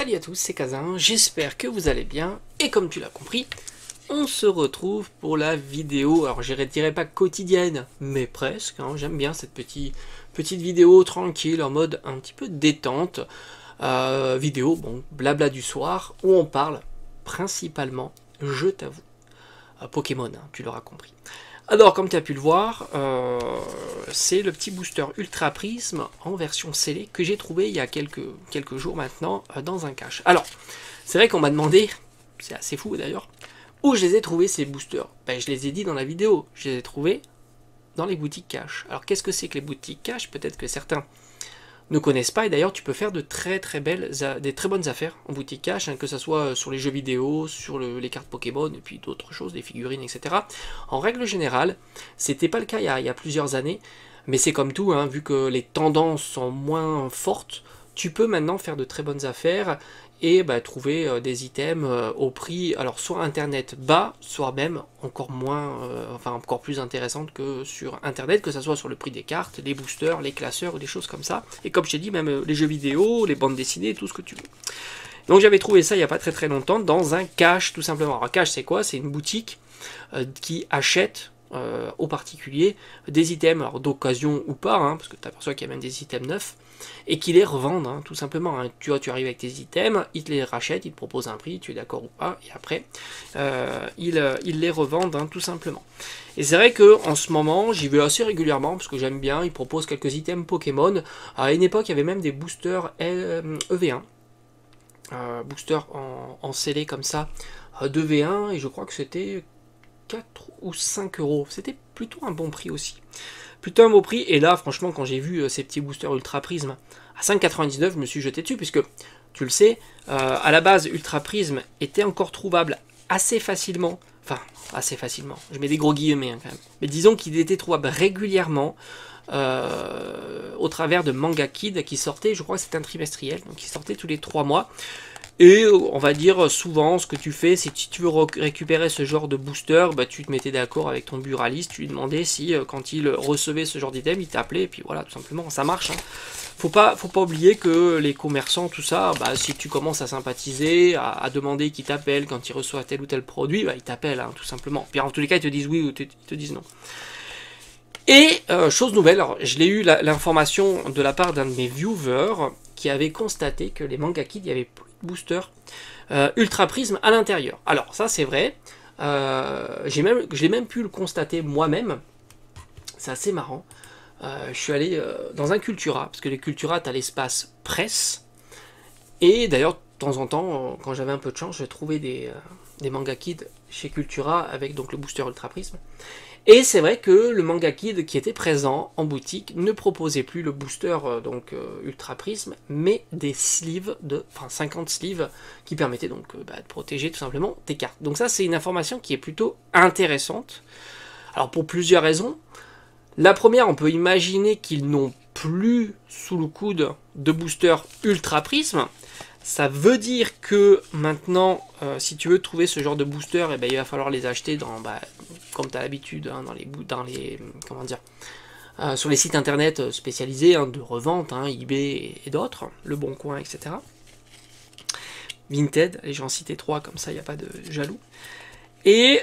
Salut à tous, c'est Kazin, j'espère que vous allez bien, et comme tu l'as compris, on se retrouve pour la vidéo, alors je dirais pas quotidienne, mais presque, hein, j'aime bien cette petite vidéo tranquille, en mode un petit peu détente, vidéo, bon, blabla du soir, où on parle principalement, je t'avoue, Pokémon, hein, tu l'auras compris. Alors, comme tu as pu le voir, c'est le petit booster Ultra Prisme en version scellée que j'ai trouvé il y a quelques jours maintenant dans un cache. Alors, c'est vrai qu'on m'a demandé, c'est assez fou d'ailleurs, où je les ai trouvés ces boosters. Ben, je les ai dit dans la vidéo, je les ai trouvés dans les boutiques cash. Alors, qu'est-ce que c'est que les boutiques cash? Peut-être que certains ne connaissent pas, et d'ailleurs tu peux faire des très bonnes affaires en boutique cash, hein, que ce soit sur les jeux vidéo, sur les cartes Pokémon, et puis d'autres choses, des figurines, etc. En règle générale, c'était pas le cas il y a plusieurs années, mais c'est comme tout, hein, vu que les tendances sont moins fortes, tu peux maintenant faire de très bonnes affaires, et bah, trouver des items au prix, alors soit internet bas, soit même encore moins, enfin encore plus intéressante que sur internet, que ce soit sur le prix des cartes, les boosters, les classeurs ou des choses comme ça. Et comme je t'ai dit, même les jeux vidéo, les bandes dessinées, tout ce que tu veux. Donc j'avais trouvé ça il n'y a pas très longtemps dans un cache tout simplement. Alors cache c'est quoi? C'est une boutique qui achète aux particuliers des items, alors d'occasion ou pas, hein, parce que tu aperçois qu'il y a même des items neufs, et qui les revendent, hein, tout simplement. Hein. Tu vois, tu arrives avec tes items, ils te les rachètent, ils te proposent un prix, tu es d'accord ou pas, et après, ils les revendent, hein, tout simplement. Et c'est vrai que en ce moment, j'y vais assez régulièrement, parce que j'aime bien, ils proposent quelques items Pokémon. À une époque, il y avait même des boosters EV1, boosters en scellé comme ça, de V1, et je crois que c'était 4 ou 5 euros. C'était plutôt un bon prix aussi. Plutôt un beau prix. Et là, franchement, quand j'ai vu ces petits boosters Ultra Prisme à 5,99, je me suis jeté dessus, puisque, tu le sais, à la base, Ultra Prisme était encore trouvable assez facilement. Enfin, assez facilement. Je mets des gros guillemets, hein, quand même. Mais disons qu'il était trouvable régulièrement au travers de Manga Kid qui sortait, je crois que c'était un trimestriel, donc qui sortait tous les 3 mois. Et on va dire souvent ce que tu fais, c'est que si tu veux récupérer ce genre de booster, bah, tu te mettais d'accord avec ton buraliste, tu lui demandais si quand il recevait ce genre d'item, il t'appelait, et puis voilà, tout simplement, ça marche. Hein. Faut pas oublier que les commerçants, tout ça, bah, si tu commences à sympathiser, à demander qu'ils t'appellent quand ils reçoivent tel ou tel produit, bah, ils t'appellent, hein, tout simplement. Puis en tous les cas, ils te disent oui ou ils te disent non. Et chose nouvelle, alors, je l'ai eu l'information de la part d'un de mes viewers qui avait constaté que les Manga Kid, il y avait plus de booster Ultra Prisme à l'intérieur. Alors ça c'est vrai, j'ai même pu le constater moi-même, c'est assez marrant. Je suis allé dans un Cultura, parce que les Cultura tu as l'espace presse, et d'ailleurs de temps en temps, quand j'avais un peu de chance, je trouvais des Manga Kid chez Cultura avec donc le booster Ultra Prisme. Et c'est vrai que le Manga Kid qui était présent en boutique ne proposait plus le booster Ultra Prisme, mais des sleeves enfin 50 sleeves qui permettaient donc de protéger tout simplement tes cartes. Donc ça c'est une information qui est plutôt intéressante. Alors pour plusieurs raisons. La première, on peut imaginer qu'ils n'ont plus sous le coude de booster Ultra Prisme. Ça veut dire que maintenant, si tu veux trouver ce genre de booster, eh ben, il va falloir les acheter dans, comme tu as l'habitude, hein, comment dire, sur les sites internet spécialisés de revente, hein, eBay et d'autres, Le Bon Coin, etc. Vinted, et j'en citais 3 comme ça, il n'y a pas de jaloux. Et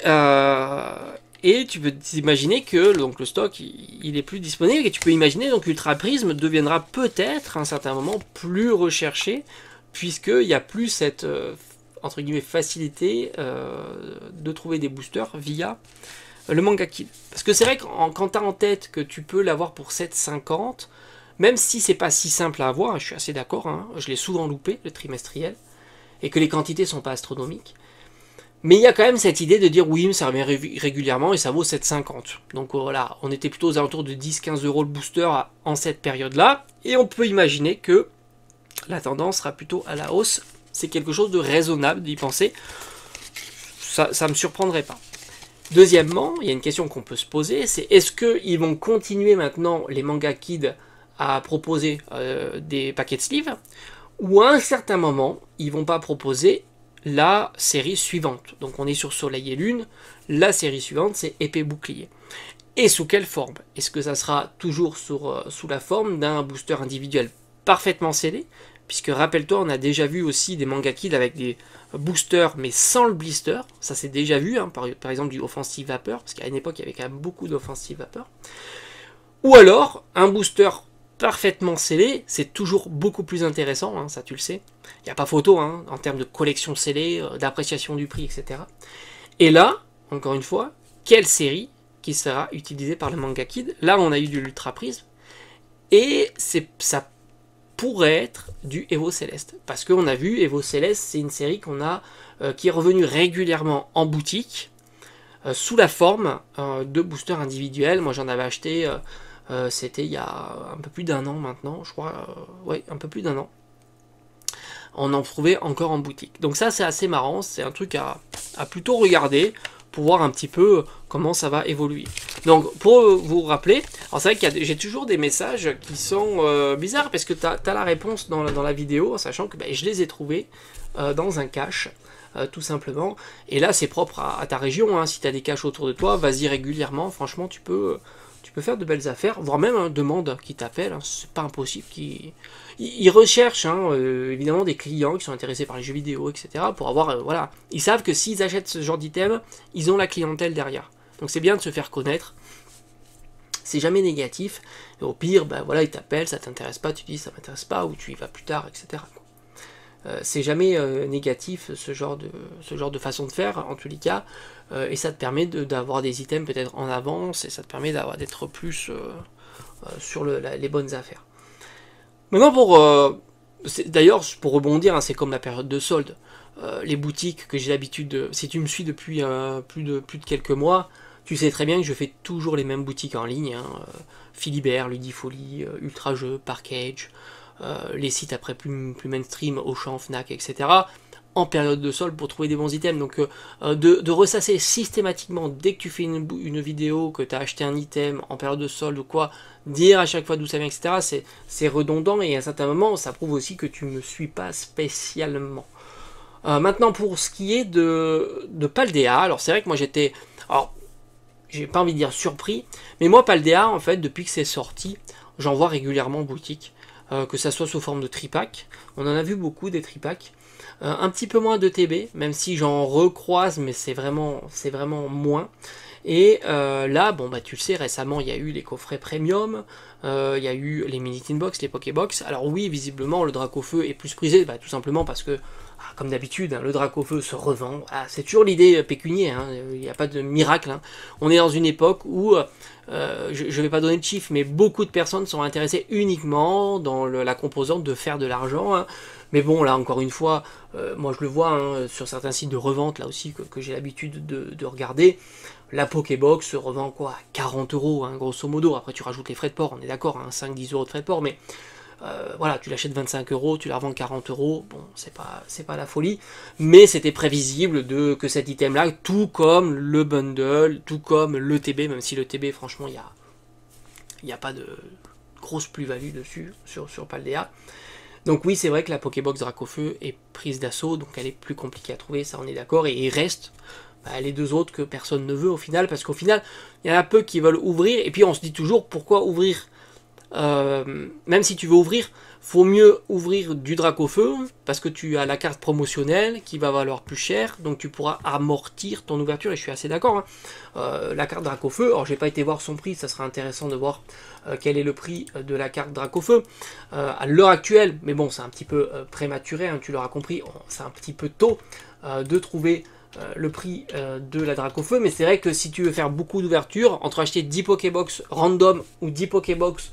tu peux t'imaginer que donc, le stock il est plus disponible, et tu peux imaginer donc Ultra Prisme deviendra peut-être à un certain moment plus recherché, puisqu'il n'y a plus cette entre guillemets facilité de trouver des boosters via le Manga Kid. Parce que c'est vrai que quand tu as en tête que tu peux l'avoir pour 7,50, même si c'est pas si simple à avoir, je suis assez d'accord, hein, je l'ai souvent loupé, le trimestriel, et que les quantités sont pas astronomiques, mais il y a quand même cette idée de dire oui, mais ça revient régulièrement et ça vaut 7,50. Donc voilà, on était plutôt aux alentours de 10-15 euros le booster en cette période-là, et on peut imaginer que la tendance sera plutôt à la hausse. C'est quelque chose de raisonnable d'y penser. Ça ne me surprendrait pas. Deuxièmement, il y a une question qu'on peut se poser, c'est est-ce qu'ils vont continuer maintenant, les Manga Kid, à proposer des paquets de sleeves, ou à un certain moment, ils vont pas proposer la série suivante. Donc on est sur Soleil et Lune, la série suivante c'est Épée Bouclier. Et sous quelle forme? Est-ce que ça sera toujours sous la forme d'un booster individuel parfaitement scellé, puisque rappelle-toi, on a déjà vu aussi des Manga Kid avec des boosters, mais sans le blister, ça c'est déjà vu, hein, par exemple du Offensive Vapeur, parce qu'à une époque il y avait quand même beaucoup d'Offensive Vapeur, ou alors un booster parfaitement scellé, c'est toujours beaucoup plus intéressant, hein, ça tu le sais, il n'y a pas photo hein, en termes de collection scellée, d'appréciation du prix, etc. Et là, encore une fois, quelle série qui sera utilisée par le Manga Kid? Là on a eu de l'Ultra Prism, et ça pourrait être du Evo Céleste, parce qu'on a vu Evo Céleste, c'est une série qui est revenue régulièrement en boutique, sous la forme de boosters individuels. Moi j'en avais acheté, c'était il y a un peu plus d'1 an maintenant, je crois, ouais, un peu plus d'1 an. On en trouvait encore en boutique. Donc ça c'est assez marrant, c'est un truc à plutôt regarder, pour voir un petit peu comment ça va évoluer. Donc pour vous rappeler, alors c'est vrai que j'ai toujours des messages qui sont bizarres, parce que tu as la réponse dans la vidéo, sachant que je les ai trouvés dans un cache, tout simplement. Et là c'est propre à ta région, hein. Si tu as des caches autour de toi, vas-y régulièrement, franchement tu peux faire de belles affaires, voire même un demande qui t'appelle, hein. C'est pas impossible ils recherchent hein, évidemment des clients qui sont intéressés par les jeux vidéo, etc. pour avoir, voilà, ils savent que s'ils achètent ce genre d'item, ils ont la clientèle derrière. Donc c'est bien de se faire connaître, c'est jamais négatif, et au pire, voilà, ils t'appellent, ça t'intéresse pas, tu dis ça m'intéresse pas, ou tu y vas plus tard, etc. C'est jamais négatif ce genre de façon de faire, en tous les cas, et ça te permet d'avoir des items peut-être en avance, et ça te permet d'être plus sur les bonnes affaires. Maintenant, d'ailleurs, pour rebondir, hein, c'est comme la période de solde. Les boutiques que j'ai l'habitude si tu me suis depuis plus de quelques mois, tu sais très bien que je fais toujours les mêmes boutiques en ligne, hein, Philibert, Ludifolie, Ultra Jeux, Parkage, les sites après plus mainstream, Auchan, Fnac, etc. en période de solde pour trouver des bons items. Donc de ressasser systématiquement dès que tu fais une vidéo, que tu as acheté un item en période de solde ou quoi, dire à chaque fois d'où ça vient, etc. C'est redondant, et à un certain moment ça prouve aussi que tu ne me suis pas spécialement. Maintenant pour ce qui est de Paldea, alors c'est vrai que moi j'étais, alors j'ai pas envie de dire surpris, mais moi Paldea en fait depuis que c'est sorti, j'en vois régulièrement en boutique, que ça soit sous forme de tripack, on en a vu beaucoup des tripacks, un petit peu moins de TB, même si j'en recroise, mais c'est vraiment moins. Et là, bon tu le sais, récemment il y a eu les coffrets premium, il y a eu les mini tin box, les pokébox. Alors oui, visiblement le Dracofeu est plus prisé, tout simplement parce que, comme d'habitude, hein, le Dracofeu se revend. C'est toujours l'idée pécuniaire, hein, il n'y a pas de miracle. Hein. On est dans une époque où, je ne vais pas donner de chiffres, mais beaucoup de personnes sont intéressées uniquement dans la composante de faire de l'argent. Hein. Mais bon, là encore une fois, moi je le vois hein, sur certains sites de revente, là aussi, que j'ai l'habitude de regarder. La Pokébox se revend quoi, à 40 €, hein, grosso modo. Après tu rajoutes les frais de port, on est d'accord, hein, 5-10 € de frais de port, mais voilà, tu l'achètes 25 €, tu la revends 40 €, bon, c'est pas la folie, mais c'était prévisible que cet item-là, tout comme le bundle, tout comme le TB, même si le TB, franchement, il n'y a pas de grosse plus-value dessus, sur Paldea. Donc oui, c'est vrai que la Pokébox Dracofeu est prise d'assaut, donc elle est plus compliquée à trouver, ça on est d'accord, et il reste les deux autres que personne ne veut au final, parce qu'au final, il y en a peu qui veulent ouvrir, et puis on se dit toujours, pourquoi ouvrir même si tu veux ouvrir, faut mieux ouvrir du Dracofeu, parce que tu as la carte promotionnelle qui va valoir plus cher, donc tu pourras amortir ton ouverture, et je suis assez d'accord. Hein. La carte Dracofeu, alors j'ai pas été voir son prix, ça sera intéressant de voir quel est le prix de la carte Dracofeu à l'heure actuelle, mais bon, c'est un petit peu prématuré, hein, tu l'auras compris, c'est un petit peu tôt de trouver le prix de la Dracofeu, mais c'est vrai que si tu veux faire beaucoup d'ouvertures, entre acheter 10 Pokébox random ou 10 Pokébox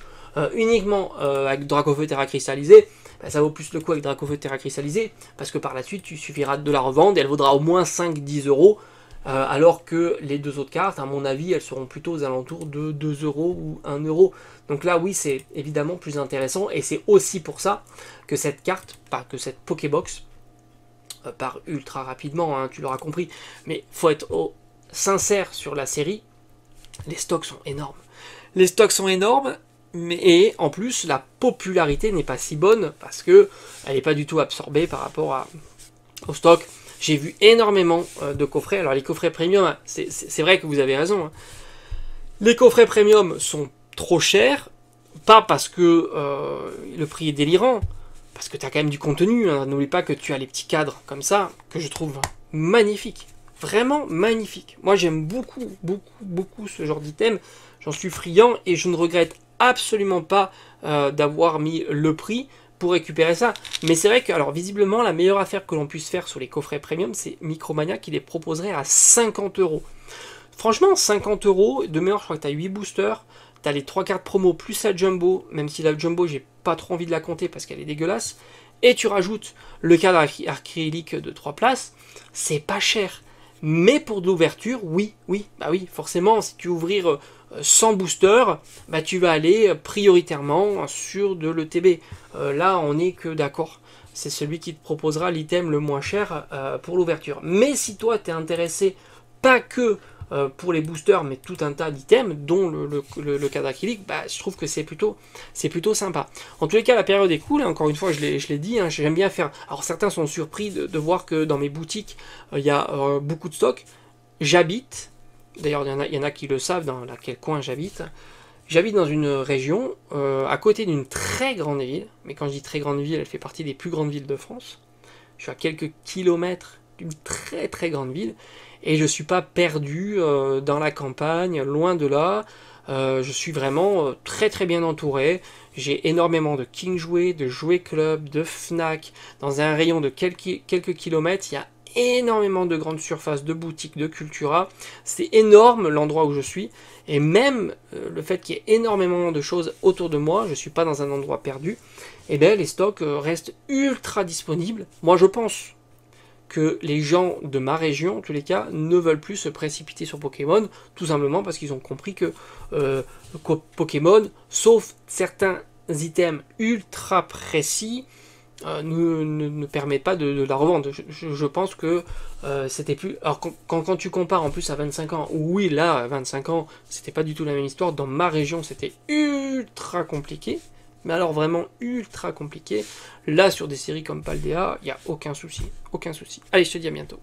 uniquement avec Dracofeu Terra cristallisé, ça vaut plus le coup avec Dracofeu Terra cristallisé, parce que par la suite, il suffira de la revendre, et elle vaudra au moins 5-10 €, alors que les deux autres cartes, à mon avis, elles seront plutôt aux alentours de 2 € ou 1 €. Donc là, oui, c'est évidemment plus intéressant, et c'est aussi pour ça que cette carte, que cette Pokébox, part ultra rapidement, hein, tu l'auras compris, mais faut être sincère sur la série, les stocks sont énormes. Les stocks sont énormes, et en plus la popularité n'est pas si bonne, parce que elle n'est pas du tout absorbée par rapport au stock. J'ai vu énormément de coffrets, alors les coffrets premium, c'est vrai que vous avez raison, hein. Les coffrets premium sont trop chers, pas parce que le prix est délirant, parce que tu as quand même du contenu, hein. N'oublie pas que tu as les petits cadres comme ça, que je trouve magnifiques. Vraiment magnifique. Moi j'aime beaucoup, beaucoup, beaucoup ce genre d'item. J'en suis friand et je ne regrette absolument pas d'avoir mis le prix pour récupérer ça. Mais c'est vrai que, alors visiblement, la meilleure affaire que l'on puisse faire sur les coffrets premium, c'est Micromania qui les proposerait à 50 €. Franchement, 50 €, de mémoire, je crois que tu as 8 boosters, tu as les 3 cartes promo plus la jumbo, même si la jumbo, j'ai pas trop envie de la compter parce qu'elle est dégueulasse, et tu rajoutes le cadre acrylique de 3 places, c'est pas cher. Mais pour de l'ouverture, oui, bah oui, forcément, si tu veux ouvrir 100 boosters, bah tu vas aller prioritairement sur de l'ETB. Là, on n'est que d'accord. C'est celui qui te proposera l'item le moins cher pour l'ouverture. Mais si toi, tu es intéressé, pas que pour les boosters, mais tout un tas d'items, dont le cadre acrylique, bah, je trouve que c'est plutôt sympa. En tous les cas, la période est cool, hein. Encore une fois, je l'ai dit, hein, j'aime bien faire... Alors certains sont surpris de voir que dans mes boutiques, il y a beaucoup de stock. J'habite, d'ailleurs il y en a qui le savent dans quel coin j'habite. J'habite dans une région à côté d'une très grande ville, mais quand je dis très grande ville, elle fait partie des plus grandes villes de France. Je suis à quelques kilomètres d'une très très grande ville, et je ne suis pas perdu dans la campagne, loin de là. Je suis vraiment très très bien entouré. J'ai énormément de King Jouets, de Jouet Club, de Fnac. Dans un rayon de quelques kilomètres, il y a énormément de grandes surfaces, de boutiques, de Cultura. C'est énorme l'endroit où je suis. Et même le fait qu'il y ait énormément de choses autour de moi, je ne suis pas dans un endroit perdu, et bien les stocks restent ultra disponibles. Moi je pense que les gens de ma région, en tous les cas, ne veulent plus se précipiter sur Pokémon, tout simplement parce qu'ils ont compris que Pokémon, sauf certains items ultra précis, ne permet pas de la revendre. Je pense que c'était plus... Alors quand tu compares en plus à 25 ans, oui là, à 25 ans, c'était pas du tout la même histoire. Dans ma région, c'était ultra compliqué. Mais alors vraiment ultra compliqué. Là, sur des séries comme Paldea, il n'y a aucun souci. Aucun souci. Allez, je te dis à bientôt.